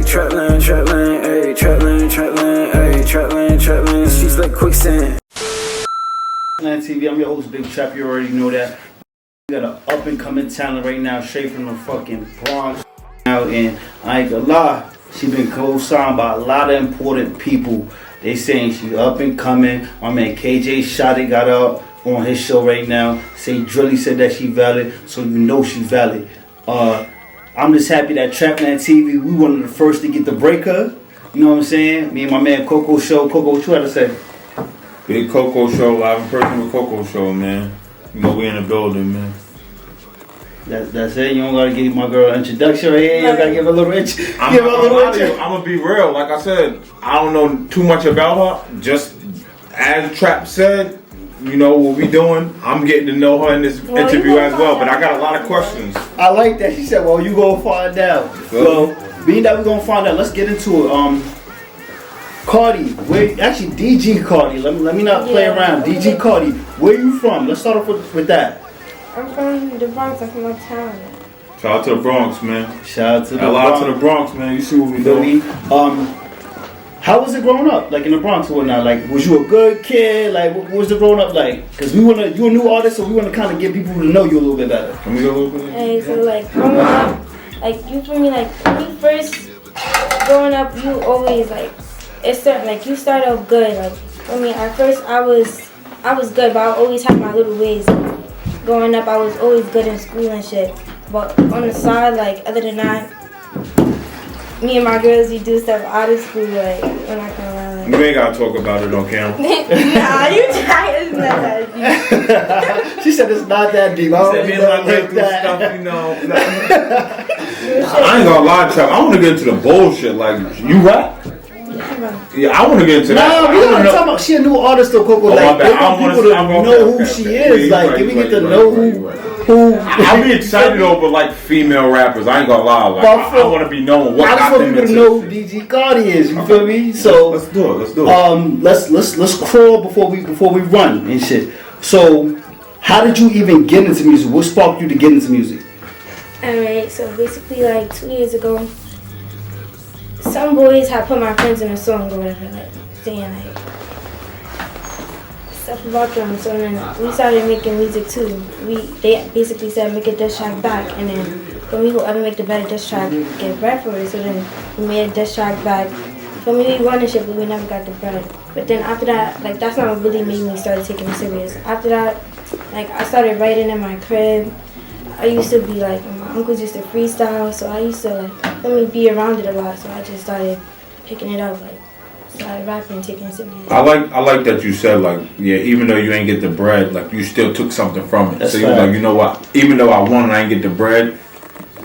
Trapland, trapland, ayy, trapland, trapland, ayy, trapland, trapland, streets like quicksand. TRAPLAND TV, I'm your host, Big Trap, you already know that. We got an up and coming talent right now, straight from the fucking Bronx. And I ain't gonna lie, she been co-signed by a lot of important people. They saying she up and coming. My man KJ Shotty got up on his show right now. Say Drilly said that she valid, so you know she valid. I'm just happy that TRAPLAND TV, we one of the first to get the breaker. You know what I'm saying? Me and my man COCO show. COCO, what you had to say? Big COCO show, live in person with COCO show, man. You know we in the building, man. That's it. You don't gotta give my girl an introduction right here. You gotta give her a little I'm gonna be real. Like I said, I don't know too much about her. Just as Trap said, you know what we doing. I'm getting to know her in this interview as well. But I got a lot of questions. I like that. She said, "Well, you gonna find out." So, being that we gonna find out, let's get into it. Karti, actually DG Karti. Let me not play around. DG Karti, where you from? Let's start off with that. I'm from the Bronx. I'm from uptown. Shout out to the Bronx, man. Shout out to the Bronx. Bronx. To the Bronx, man. You see what we doing? How was it growing up, like in the Bronx or whatnot? Like, was you a good kid? Like, what was it growing up like? Because you're a new artist, so we want to kind of get people to know you a little bit better. Can we go a little bit? Hey, so like growing up, like you feel me? Like when you first growing up, you always like you start off good. Like I mean, at first I was good, but I always had my little ways. Growing up, I was always good in school and shit. But on the side, like other than that, me and my girls, we do stuff out of school, like, we're not gonna lie. Like. You ain't gotta talk about it on camera. Nah, you try, it's not that deep. She said it's not that deep. I don't like that. Stuff, you know. I ain't gonna lie, Trap. I wanna get into the bullshit. Like, you rap? Yeah, I wanna get into that. No, we don't talk about, she a new artist though, COCO. Like, I want people to know who she is. Like, can we get to know who? I'll be excited over like female rappers. I ain't gonna lie. Like, I want to be known. What I just want people to know who DG Karti is. You feel me? So let's do it. Let's crawl before we run and shit. So, how did you even get into music? What sparked you to get into music? Alright, so basically like 2 years ago, some boys had put my friends in a song or whatever, like saying like stuff about them. So then we started making music too. They basically said make a diss track back, and then for me, whoever make the better diss track get bread for it. So then we made a diss track back. For me, we won the shit, but we never got the bread. But then after that, like that's not what really made me start taking it serious. After that, like I started writing in my crib. I used to be like, my uncles used to freestyle, so I used to like be around it a lot. So I just started picking it up, like started rapping and taking it serious. I like that you said like, yeah, even though you ain't get the bread, like you still took something from it. That's so you like, you know what? Even though I won and I ain't get the bread,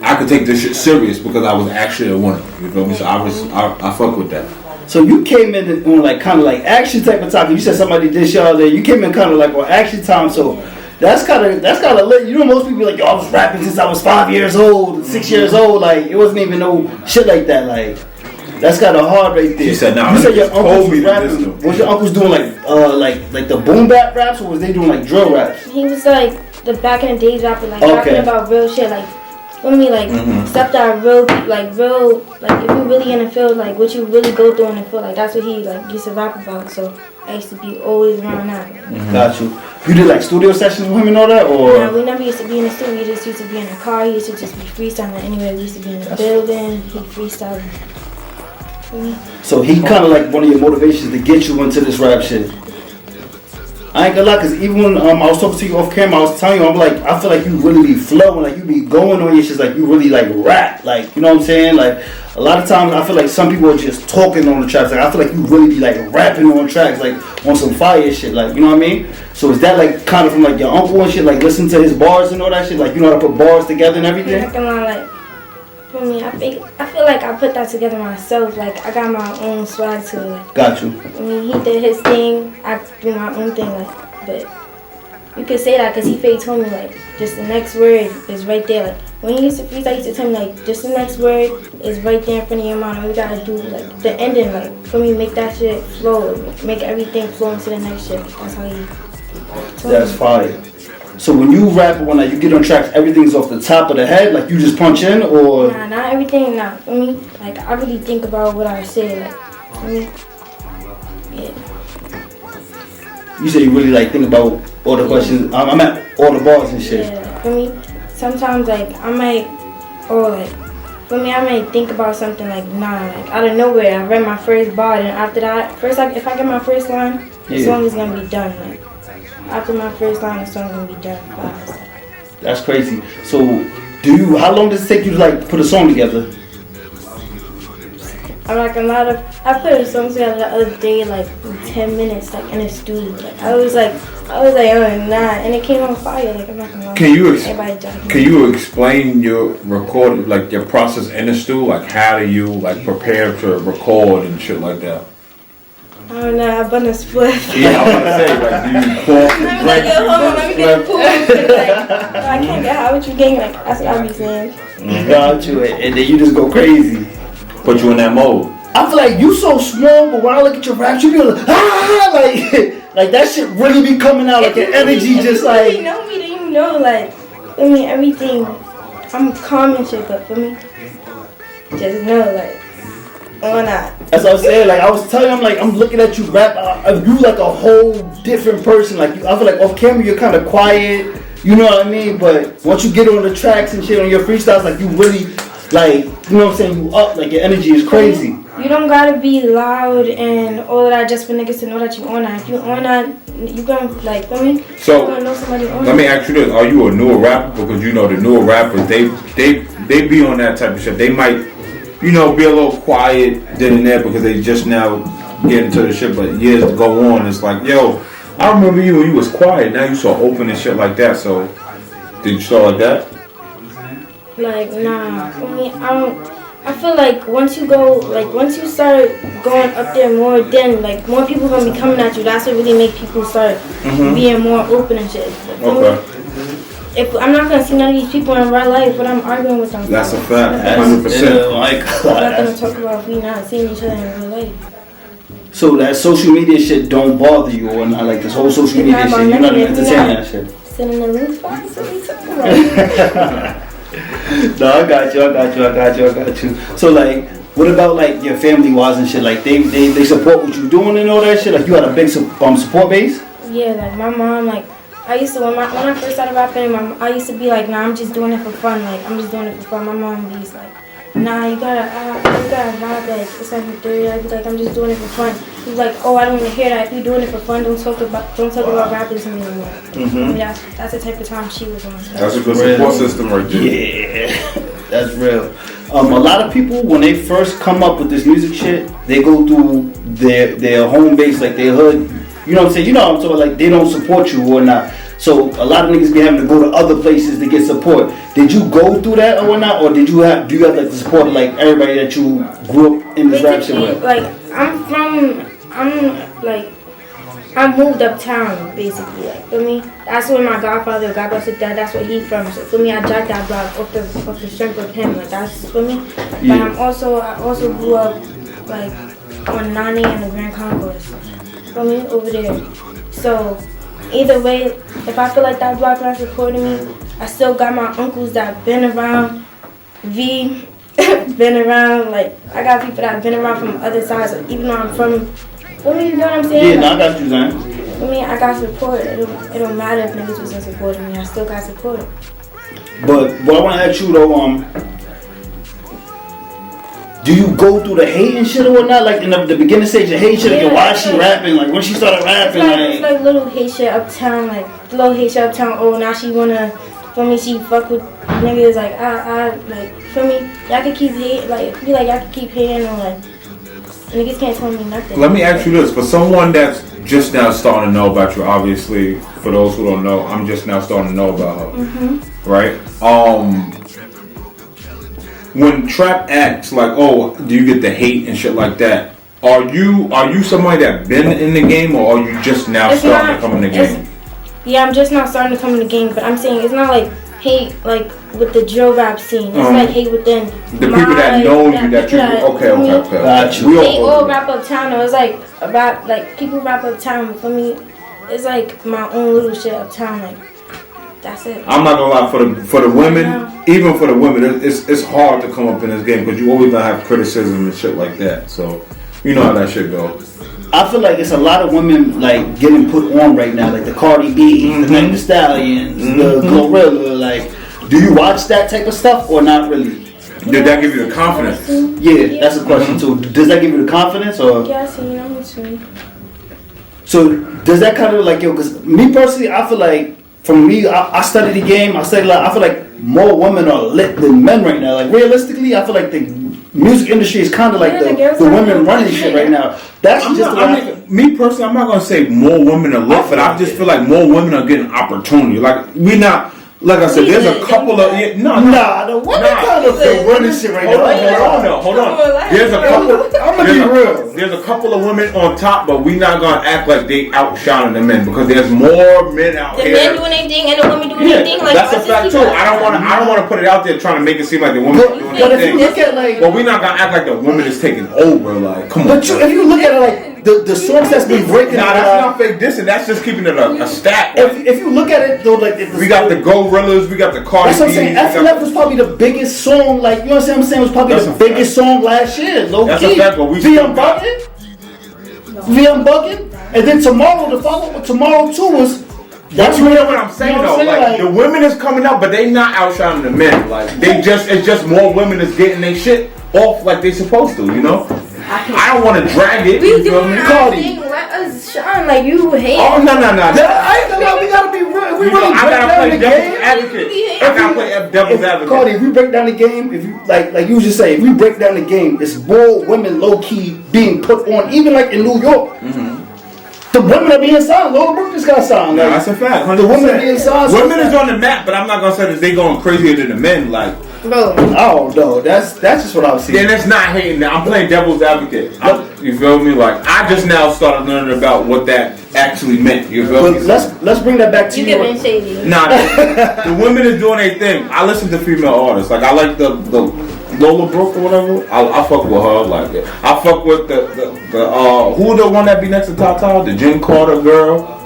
I could take this shit serious because I was actually a winner. You feel me? So I fuck with that. So you came in on like kind of like action type of time. You said somebody did y'all there. You came in kind of like on action time. So that's kind of lit. You know, most people like, yo, I was rapping since I was 5 years old, 6 years old. Like it wasn't even no shit like that. Like that's kind of hard right there. She said, "Nah." You said your uncles was rapping. Was your uncles doing like the boom bap raps, or was they doing like drill raps? He was like the back in the days rapping, like rapping about real shit, like. Feel me, like stuff that real, like if you really in the field, like what you really go through in the field, like that's what he like used to rap about. So I used to be always around that. Got you. You did like studio sessions with him and all that, or? No, we never used to be in the studio. We just used to be in the car. He used to just be freestyling anyway. We used to be in the building. He freestyling. So he kind of like one of your motivations to get you into this rap shit. I ain't gonna lie, cause even when I was talking to you off camera, I was telling you, I'm like, I feel like you really be flowing, like you be going on your shit, like you really like rap, like you know what I'm saying? Like a lot of times, I feel like some people are just talking on the tracks. Like I feel like you really be like rapping on tracks, like on some fire shit, like you know what I mean? So is that like kind of from like your uncle and shit, like listen to his bars and all that shit, like you know how to put bars together and everything? I'm not gonna lie, like for me, I feel like I put that together myself. Like I got my own swag to it. Like, got you. I mean, he did his thing. I do my own thing. Like, but you could say that because he told me like just the next word is right there. Like when he used to freestyle, he used to tell me like just the next word is right there in front of your mind. All we gotta do like the ending. Like for me, make that shit flow. Make everything flow into the next shit. That's how he. That's fire. So when you rap or when you get on tracks, everything's off the top of the head, like you just punch in, or Nah, not everything. Nah, for me, like I really think about what I say. Like, for me, yeah. you say you really like think about all the questions. I'm at all the bars and shit. Yeah, for me, sometimes like I might, or like, for me, I might think about something like like out of nowhere. I read my first bar, and after that, first like if I get my first line, the song is gonna be done. Like after my first line, the song's gonna be done fast. That's crazy. So how long does it take you to like put a song together? I'm like I put a song together the other day, like in 10 minutes, like in the studio. Like I was like, oh nah, and it came on fire. Like I'm not gonna lie. Can you explain your record, like your process in the studio? Like how do you like prepare to record and shit like that? I don't know. I've been a split. Yeah, I was gonna say, like, do you pour? I'm like, yo, hold on, let me get a pool. Like, no, I can't get high with you, gang. Like that's what I be saying. Got you, and then you just go crazy. Put you in that mode. I feel like you so small, but when I look at your raps, you be like, like that shit really be coming out, like your energy just like. If you know me, then you know, like, I mean, everything. I'm calm and shit, but for me, just know, like, why not? That's what I'm saying. Like I was telling you, I'm looking at you rap. You like a whole different person. Like I feel like off camera, you're kind of quiet. You know what I mean? But once you get on the tracks and shit on your freestyles, like you really. Like, you know what I'm saying, you up, like your energy is crazy. You don't gotta be loud and all of that just for niggas to know that you on that. If you on that, you gonna, like, for me, so, you gonna know somebody on let me ask you this, are you a newer rapper? Because you know the newer rappers, they be on that type of shit. They might, you know, be a little quiet then and there because they just now get into the shit, but years to go on, it's like, yo, I remember you when you was quiet, now you so open and shit like that, so, did you start like that? Like, nah, for me, I feel like once you start going up there more, then like more people gonna be coming at you. That's what really make people start being more open and shit. Okay. If I'm not gonna see none of these people in real life, but I'm arguing with them. That's a fact, 100%. I'm not gonna talk about if we not seeing each other in real life. So that social media shit don't bother you, or not? Like this whole social media shit, you're not even entertaining that shit. Sitting in the roof box, what are you talking about? No, I got you. So like, what about like your family wise and shit? Like they support what you doing and all that shit. Like you got a big support base. Yeah, like my mom, like I used to when I first started rapping, I used to be like, nah, I'm just doing it for fun. Like I'm just doing it for fun. My mom be like, nah, you gotta rap. Like it's like your theory. I'd be like, I'm just doing it for fun. He's like, oh, I don't want to hear that. If you're doing it for fun, don't talk about rapping to me anymore. I mean, that's the type of time she was on. So. That's a good support system right there. Yeah, that's real. A lot of people when they first come up with this music shit, they go through their home base, like their hood. You know what I'm saying? You know what I'm talking about? Like they don't support you or not. So a lot of niggas be having to go to other places to get support. Did you go through that or whatnot, or do you have like the support of like everybody that you grew up in this rap shit with? Like I moved uptown basically. Like for me, that's where my godfather, God bless his dad, that's where he from. So for me, I jacked that block off the strength of him. Like that's for me. Yeah. But I also grew up like on Nani and the Grand Concourse. For me, over there. So either way, if I feel like that block not supporting me, I still got my uncles that been around, been around, like, I got people that been around from other sides, even though I'm from, you know what I'm saying? Yeah, no, I got you, man. I mean, I got support. It don't matter if niggas wasn't supporting me, I still got support. But what I want to ask you though, do you go through the hate and shit or whatnot? Like in the beginning stage of hate shit, like why she rapping? Like when she started rapping, it's like little hate shit uptown, like little hate shit uptown. Oh, now she wanna, for me, she fuck with niggas. Like I like for me, y'all can keep hate, like be like y'all can keep hating on like niggas can't tell me nothing. Let me ask you this: for someone that's just now starting to know about you, obviously, for those who don't know, I'm just now starting to know about her, right? When Trap acts like, oh, do you get the hate and shit like that? Are you somebody that been in the game, or are you just now starting to come in the game? Yeah, I'm just now starting to come in the game, but I'm saying it's not like hate like with the drill rap scene. It's like hate within the people that know you, that you okay. Got you. They all rap uptown. Though. It's like about like people rap uptown. For me, it's like my own little shit uptown. Like That's it. I'm not gonna lie, for the women, even for the women, it's hard to come up in this game because you always gonna have criticism and shit like that. So you know how that shit goes. I feel like it's a lot of women like getting put on right now, like the Cardi B, the Megan Thee Stallions, the Glorilla. Like, do you watch that type of stuff or not really? Did that give you the confidence? Yeah, that's a question too. Does that give you the confidence or? Yeah, I see. I'm listening. So does that kind of like because me personally, I feel like for me, I study the game. I feel like more women are lit than men right now. Like realistically, I feel like the music industry is kind of like the women running shit right now. That's me personally, I'm not gonna say more women are lit, but I just feel like more women are getting opportunity. Like we not. Like I said, there's a couple of the women kind of running shit right now. Hold on. There's a couple. I'm gonna be real. There's a couple of women on top, but we not gonna act like they outshining the men because there's more men out here. The men doing anything and the women doing anything. Like that's a fact too. I don't want to put it out there trying to make it seem like the women are doing But if you look at like, well, we not gonna act like the women is taking over. Like, come on. But if you look at it like. The songs that's been breaking. Nah, that's not fake dissing. That's just keeping it a stat. If you look at it though, like we got the Gorillas, we got the Karti. That's what I'm saying. FLF was probably the biggest song. Like you know what I'm saying? It was probably the biggest song last year. Low that's key. A fact, but we VM bugging, and then tomorrow the follow up Tomorrow 2 was. That's what I'm saying though. Like the women is coming up, but they not outshining the men. Like it's just more women is getting their shit off like they supposed to. You know. I don't want to drag it. We doing our thing. Let us shine like you hate. Oh no. I ain't gonna lie. We gotta be real. We really I gotta play devil's advocate. I gotta play devil's advocate. Cardi, if we break down the game, if you like you just say, if we break down the game, it's more women low key being put on, even like in New York. The women are being signed. Lola Brooke just got signed. Like, that's a fact. 100%. The women are being signed. Women is on the map, but I'm not gonna say that they going crazier than the men. Like, bro, oh no, that's just what I was saying. Then that's not hating. I'm playing devil's advocate. You feel me? Like I just now started learning about what that actually meant. You feel me? Let's bring that back to you. You giving shady. Nah, the women is doing their thing. I listen to female artists. Like I like the Lola Brooke or whatever. I fuck with her like that. I fuck with the who the one that be next to Tata? The Jen Carter girl.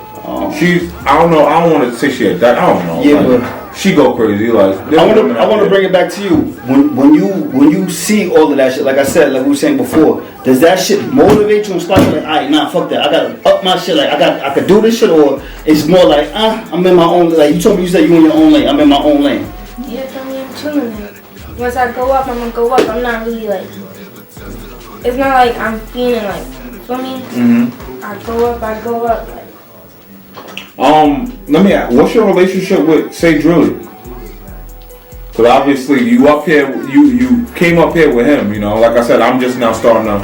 She's I don't know. I don't want to say she a I don't know. Yeah, like, but she go crazy. Like I want to bring it back to you. When you see all of that shit, like I said, like we were saying before, does that shit motivate you and inspire you? Like, alright, nah, fuck that. I gotta up my shit. Like I could do this shit, or it's more like I'm in my own. Like you told me, you said you in your own lane. I'm in my own lane. Yeah, tell me I'm chilling. Once I go up, I'm gonna go up. I'm not really like. It's not like I'm feeling like. You feel me? I go up. Like. Let me ask, what's your relationship with Say Drilly? Because obviously you up here, you came up here with him. You know, like I said, I'm just now starting to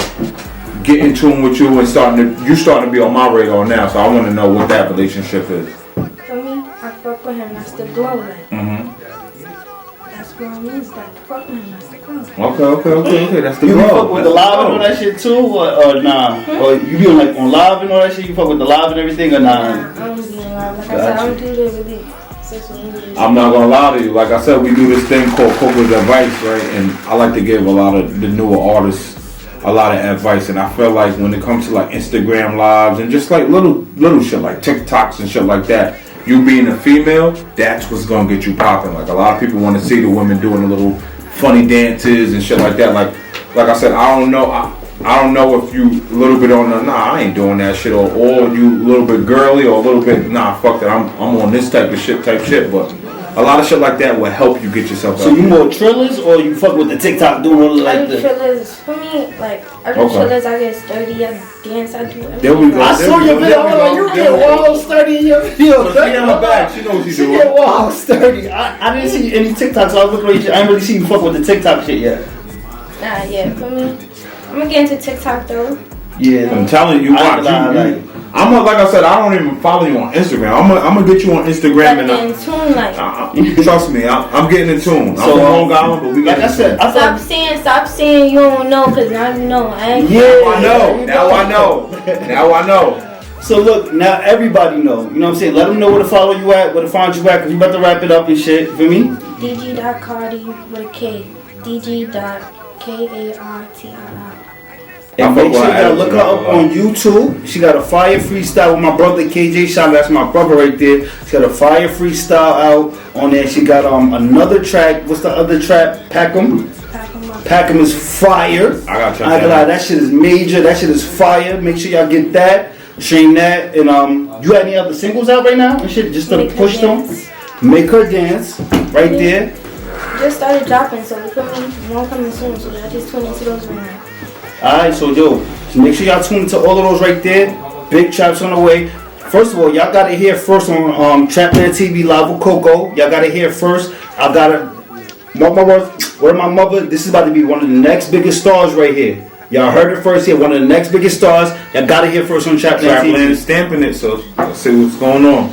get in tune with you and starting to be on my radar now. So I want to know what that relationship is. For me, I fuck with him. That's the glow. Like. That's what I mean. Like fuck with him. That's the glow. Okay. That's the You glow. fuck with the live and all that shit too, or nah? Or you be on live and all that shit? You fuck with the live and everything, or nah? I don't be in live. Like I said, I don't do the really social media. I'm not gonna lie to you. Like I said, we do this thing called COCO's advice, right? And I like to give a lot of the newer artists a lot of advice. And I feel like when it comes to like Instagram lives and just like little shit like TikToks and shit like that, you being a female, that's what's gonna get you popping. Like a lot of people want to see the women doing the little funny dances and shit like that. Like I said, I don't know if you a little bit on the I ain't doing that shit, or you a little bit girly, or a little bit fuck that, I'm on this type shit. But a lot of shit like that will help you get yourself out. So you more trillers, or you fuck with the TikTok doing all like the trillers? For me, like I do trillers, I get sturdy, I dance, I do everything. There we go. I saw your video. I was like, you get wild sturdy in your video. She on her back. She knows what she's doing. She get wild sturdy. I didn't see any TikToks. So I was looking at you. I didn't really see you fuck with the TikTok shit yet. Nah, yeah. For me, I'm gonna get into TikTok though. Yeah, I'm telling you, like I said, I don't even follow you on Instagram. I'm gonna get you on Instagram and in tune, like. Trust me, I'm getting in tune. I'm from Long Island, but we got. Like I said, stop saying you don't know, cause now you know. Now I know. So look, now everybody know. You know what I'm saying? Let them know where to follow you at, where to find you at, cause you about to wrap it up and shit. You feel me? DG.Karti with a K. DG.Karti. And make sure y'all look her up on YouTube. She got a fire freestyle with my brother KJ Shot. That's my brother right there. She got a fire freestyle out on there. She got another track. What's the other track? Pack 'em. Pack 'em is fire. I gotta check I ain't gonna lie, that shit is major. That shit is fire. Make sure y'all get that. Stream that. And you got any other singles out right now and shit? Just to push them. Make her dance. Right there. Just started dropping, so we feel me, more coming soon. So I just tune into those right now. Alright, so yo, so make sure y'all tune into all of those right there. Big traps on the way. First of all, y'all gotta hear first on TRAPLAND TV live with COCO. Y'all gotta hear first. I gotta mark my words. Word of my mother. This is about to be one of the next biggest stars right here. Y'all heard it first here. One of the next biggest stars. Y'all gotta hear first on TRAPLAND TV. TRAPLAND is stamping it, so let's see what's going on.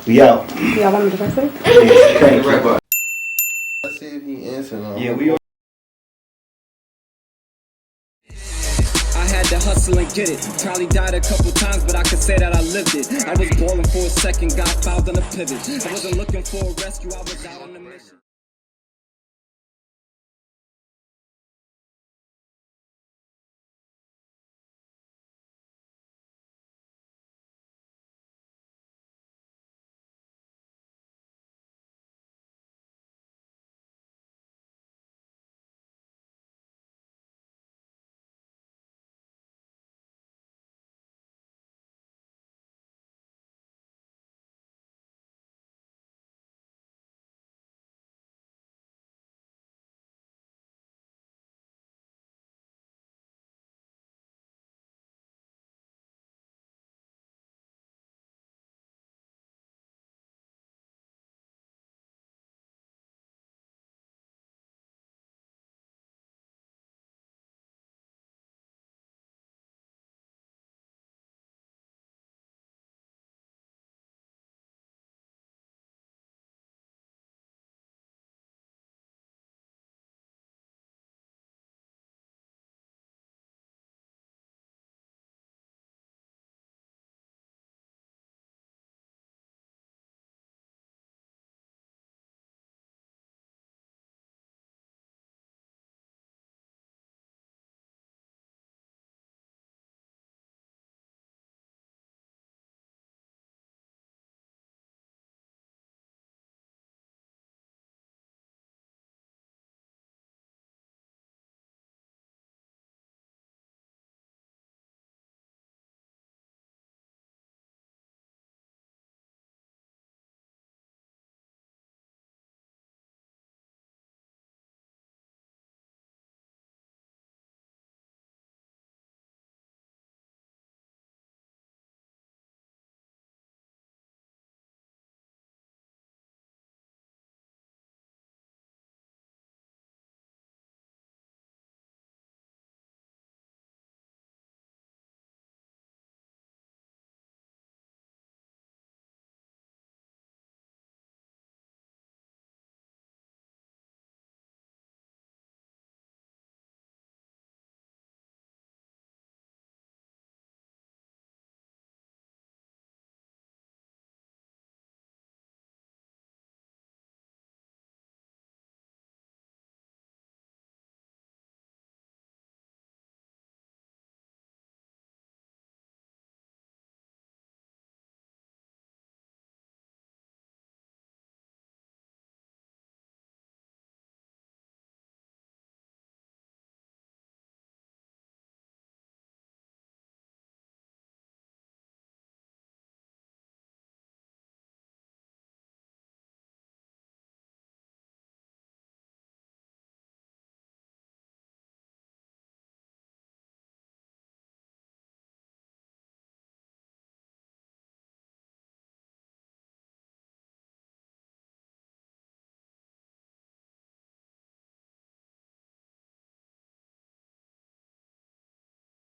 We out. Y'all want me to press it? Thank you. Let's see if he answers. Yeah, we are. I had to hustle and get it. Probably died a couple times, but I could say that I lived it. I was balling for a second, got fouled on a pivot. I wasn't looking for a rescue, I was out on a mission.